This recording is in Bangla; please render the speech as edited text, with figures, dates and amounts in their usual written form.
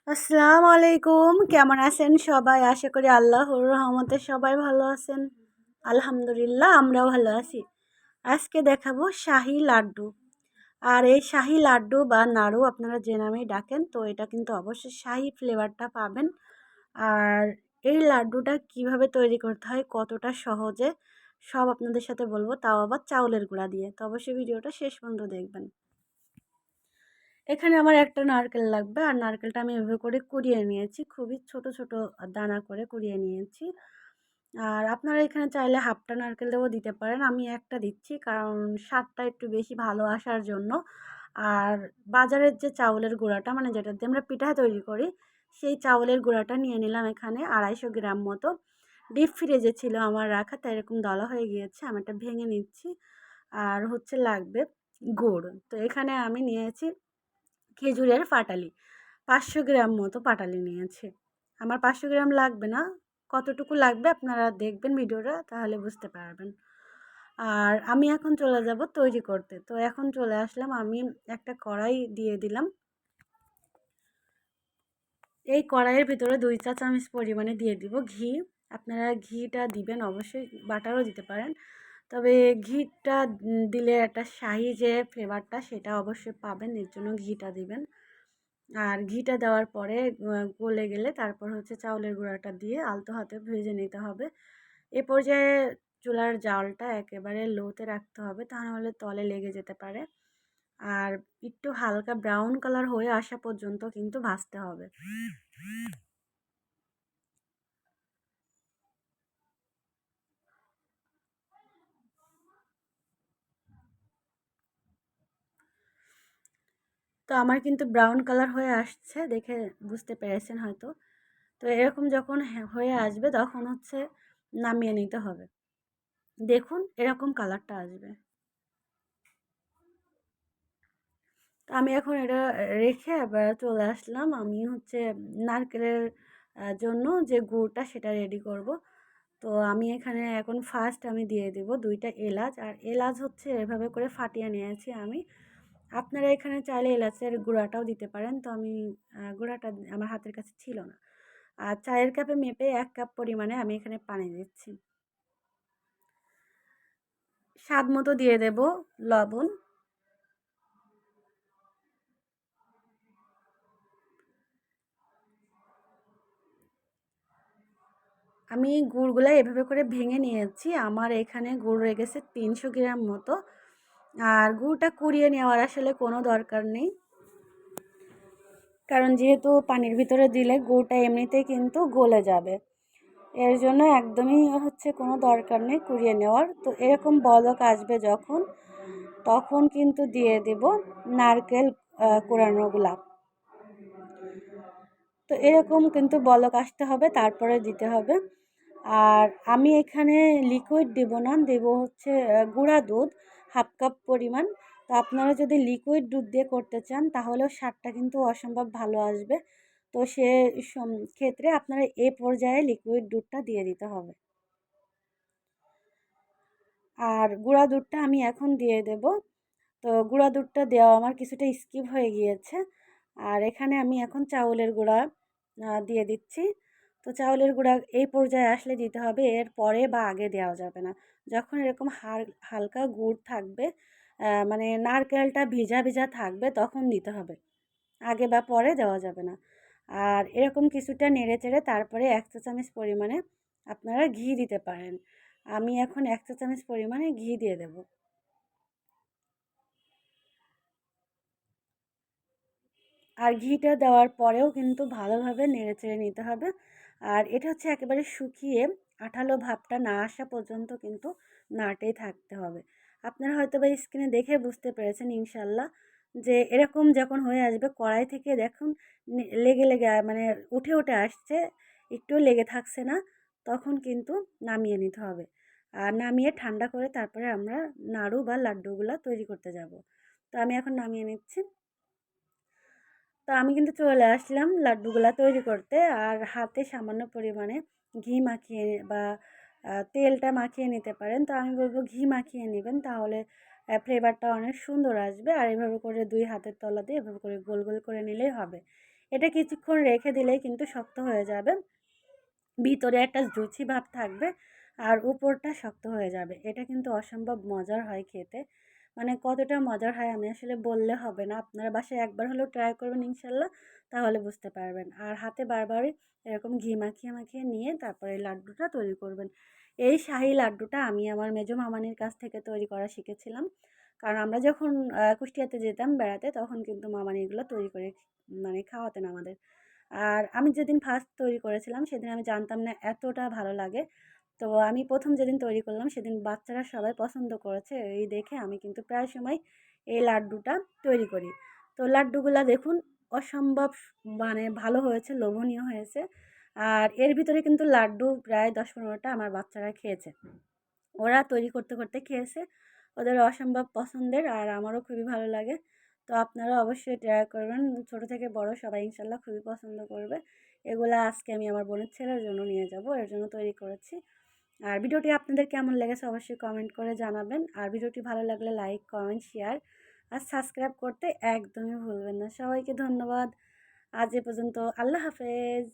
আসসালামু আলাইকুম, কেমন আছেন সবাই? আশা করি আল্লাহর রহমতে সবাই ভালো আছেন। আলহামদুলিল্লাহ, আমরাও ভালো আছি। আজকে দেখাবো শাহি লাড্ডু। আর এই শাহি লাড্ডু বা নাড়ু আপনারা যে নামেই ডাকেন, তো এটা কিন্তু অবশ্যই শাহি ফ্লেভারটা পাবেন। আর এই লাড্ডুটা কিভাবে তৈরি করতে হয়, কতটা সহজে, সব আপনাদের সাথে বলবো, তাও আবার চাউলের গুঁড়া দিয়ে। তো অবশ্যই ভিডিওটা শেষ পর্যন্ত দেখবেন। এখানে আমার একটা নারকেল লাগবে, আর নারকেলটা আমি এভাবে করে কুড়িয়ে নিয়েছি, খুবই ছোট ছোট দানা করে কুড়িয়ে নিয়েছি। আর আপনারা এখানে চাইলে হাফটা নারকেল দেবো দিতে পারেন, আমি একটা দিচ্ছি কারণ স্বাদটা একটু বেশি ভালো আসার জন্য। আর বাজারের যে চাউলের গুঁড়াটা, মানে যেটা দিয়ে আমরা পিঠা তৈরি করি, সেই চাউলের গুঁড়াটা নিয়ে নিলাম এখানে 250 গ্রাম মতো। ডিপ ফ্রিজে ছিল আমার রাখা, তাই এরকম দলা হয়ে গিয়েছে, আমি এটা ভেঙে নিচ্ছি। আর হচ্ছে লাগবে গুড়, তো এখানে আমি নিয়েছি খেজুরের পাটালি, 500 গ্রাম মতো পাটালি নিয়েছি। আমার 500 গ্রাম লাগবে না, কতটুকু লাগবে আপনারা দেখবেন ভিডিওটা, তাহলে বুঝতে পারবেন। আর আমি এখন চলে যাব তৈরি করতে। তো এখন চলে আসলাম, আমি একটা কড়াই দিয়ে দিলাম। এই কড়াইয়ের ভিতরে 2 চা চামচ পরিমাণে দিয়ে দিব ঘি। আপনারা ঘিটা দিবেন, অবশ্যই বাটারও দিতে পারেন, তবে ঘিটা দিলে একটা শাহি যে ফ্লেভারটা সেটা অবশ্যই পাবেন, এর জন্য ঘিটা দিবেন। আর ঘিটা দেওয়ার পরে গলে গেলে তারপর হচ্ছে চাউলের গুঁড়াটা দিয়ে আলতো হাতে ভেজে নিতে হবে। এ পর্যায়ে চুলার জালটা একেবারে লোতে রাখতে হবে, তা নাহলে তলে লেগে যেতে পারে। আর একটু হালকা ব্রাউন কালার হয়ে আসা পর্যন্ত কিন্তু ভাজতে হবে। তো আমার কিন্তু ব্রাউন কালার হয়ে আসছে, দেখে বুঝতে পেরেছেন হয়তো। তো এরকম যখন হয়ে আসবে তখন হচ্ছে নামিয়ে নিতে হবে। দেখুন এরকম কালারটা আসবে। তো আমি এখন এটা রেখে এবার চলে আসলাম, আমি হচ্ছে নারকেলের জন্য যে গুড়টা সেটা রেডি করব। তো আমি এখানে এখন ফার্স্ট আমি দিয়ে দেব 2টা এলাচ, আর এলাচ হচ্ছে এভাবে করে ফাটিয়ে নিয়েছি আমি। আপনারা এখানে চাইলে এলাচের গুঁড়াটাও দিতে পারেন, তো আমি গুঁড়াটা আমার হাতের কাছে ছিল না। আর চায়ের কাপে মেপে 1 কাপ পরিমাণে আমি এখানে পানি দিচ্ছি। স্বাদ মতো দিয়ে দেব লবণ। আমি গুড়গুলা এভাবে করে ভেঙে নিয়েছি, আমার এখানে গুড় রয়ে গেছে 300 গ্রাম মতো। আর গুড়টা কুড়িয়ে নেওয়ার আসলে কোনো দরকার নেই, কারণ যেহেতু পানির ভিতরে দিলে গুড়টা এমনিতেই কিন্তু গলে যাবে, এর জন্য একদমই হচ্ছে কোনো দরকার নেই কুড়িয়ে নেওয়ার। তো এরকম বলক আসবে যখন, তখন কিন্তু দিয়ে দেব নারকেল কোড়ানোগুলা। তো এরকম কিন্তু বলক আসতে হবে, তারপরে দিতে হবে। আর আমি এখানে লিকুইড দেব না, দেব হচ্ছে গুঁড়া দুধ 1/2 কাপ পরিমাণ। তো আপনারা যদি লিকুইড দুধ দিয়ে করতে চান তাহলেও স্বাদটা কিন্তু অসম্ভব ভালো আসবে। তো সে ক্ষেত্রে আপনারা এ পর্যায়ে লিকুইড দুধটা দিয়ে দিতে হবে। আর গুঁড়া দুধটা আমি এখন দিয়ে দেব। তো গুঁড়া দুধটা দেওয়া আমার কিছুটা স্কিপ হয়ে গিয়েছে। আর এখানে আমি এখন চাউলের গুঁড়া দিয়ে দিচ্ছি। তো চাউলের গুঁড়া এই পর্যায়ে আসলে দিতে হবে, এর পরে বা আগে দেওয়া যাবে না। যখন এরকম হালকা গুড় থাকবে, মানে নারকেলটা ভিজা ভিজা থাকবে, তখন দিতে হবে, আগে বা পরে দেওয়া যাবে না। আর এরকম কিছুটা নেড়ে চেড়ে তারপরে 1 চা চামচ পরিমাণে আপনারা ঘি দিতে পারেন। আমি এখন 1 চা চামচ পরিমাণে ঘি দিয়ে দেব। আর ঘিটা দেওয়ার পরেও কিন্তু ভালোভাবে নেড়েচেড়ে নিতে হবে। আর এটা হচ্ছে একেবারে শুকিয়ে আঠালো ভাবটা না আসা পর্যন্ত কিন্তু নাড়তেই থাকতে হবে। আপনারা হয়তো বা স্ক্রিনে দেখে বুঝতে পেরেছেন ইনশাল্লাহ, যে এরকম যখন হয়ে আসবে কড়াই থেকে দেখুন লেগে লেগে মানে উঠে উঠে আসছে, একটু লেগে থাকছে না, তখন কিন্তু নামিয়ে নিতে হবে। আর নামিয়ে ঠান্ডা করে তারপরে আমরা নাড়ু বা লাড্ডুগুলো তৈরি করতে যাব। তো আমি এখন নামিয়ে নিচ্ছি। তো আমি কিন্তু চলে আসলাম লাড্ডুগুলা তৈরি করতে। আর হাতে সামান্য পরিমাণে ঘি মাখিয়ে বা তেলটা মাখিয়ে নিতে পারেন। তো আমি বলবো ঘি মাখিয়ে নেবেন, তাহলে ফ্লেভারটা অনেক সুন্দর আসবে। আর এভাবে করে 2 হাতের তলা দিয়ে এভাবে করে গোল গোল করে নিলেই হবে। এটা কিছুক্ষণ রেখে দিলেই কিন্তু শক্ত হয়ে যাবে। ভিতরে একটা জুচি ভাব থাকবে আর উপরটা শক্ত হয়ে যাবে। এটা কিন্তু অসম্ভব মজার হয় খেতে। মানে কতটা মজার হয় আমি আসলে বললে হবে না। আপনারা বাসায় একবার হলেও ট্রাই করবেন ইনশাল্লাহ, তাহলে বুঝতে পারবেন। আর হাতে বারবারই এরকম ঘি মাখিয়ে মাখিয়ে নিয়ে তারপরে লাড্ডুটা তৈরি করবেন। এই শাহী লাড্ডুটা আমি আমার মেজো মামানির কাছ থেকে তৈরি করা শিখেছিলাম। কারণ আমরা যখন কুষ্টিয়াতে যেতাম বেড়াতে তখন কিন্তু মামানি এগুলো তৈরি করে মানে খাওয়াতেন আমাদের। আর আমি যেদিন ফার্স্ট তৈরি করেছিলাম সেদিন আমি জানতাম না এতটা ভালো লাগে। তো আমি ১ম যেদিন তৈরি করলাম সেদিন বাচ্চারা সবাই পছন্দ করেছে। এই দেখে আমি কিন্তু প্রায় সময় এই লাড্ডুটা তৈরি করি। তো লাড্ডুগুলা দেখুন অসম্ভব মানে ভালো হয়েছে, লোভনীয় হয়েছে। আর এর ভিতরে কিন্তু লাড্ডু প্রায় ১০-১৫ টা আমার বাচ্চারা খেয়েছে। ওরা তৈরি করতে করতে খেয়েছে। ওদের অসম্ভব পছন্দের আর আমারও খুবই ভালো লাগে। তো আপনারা অবশ্যই ট্রাই করবেন। ছোট থেকে বড় সবাই ইনশাল্লাহ খুবই পছন্দ করবে। এগুলা আজকে আমি আমার বোনের ছেলের জন্য নিয়ে যাব। এর জন্য তৈরি করেছি। আর ভিডিওটি আপনাদের কেমন লেগেছে অবশ্যই কমেন্ট করে জানাবেন। আর ভিডিওটি ভালো লাগলে লাইক, কমেন্ট, শেয়ার আর সাবস্ক্রাইব করতে একদমই ভুলবেন না। সবাইকে ধন্যবাদ। আজ এ পর্যন্ত। আল্লাহ হাফেজ।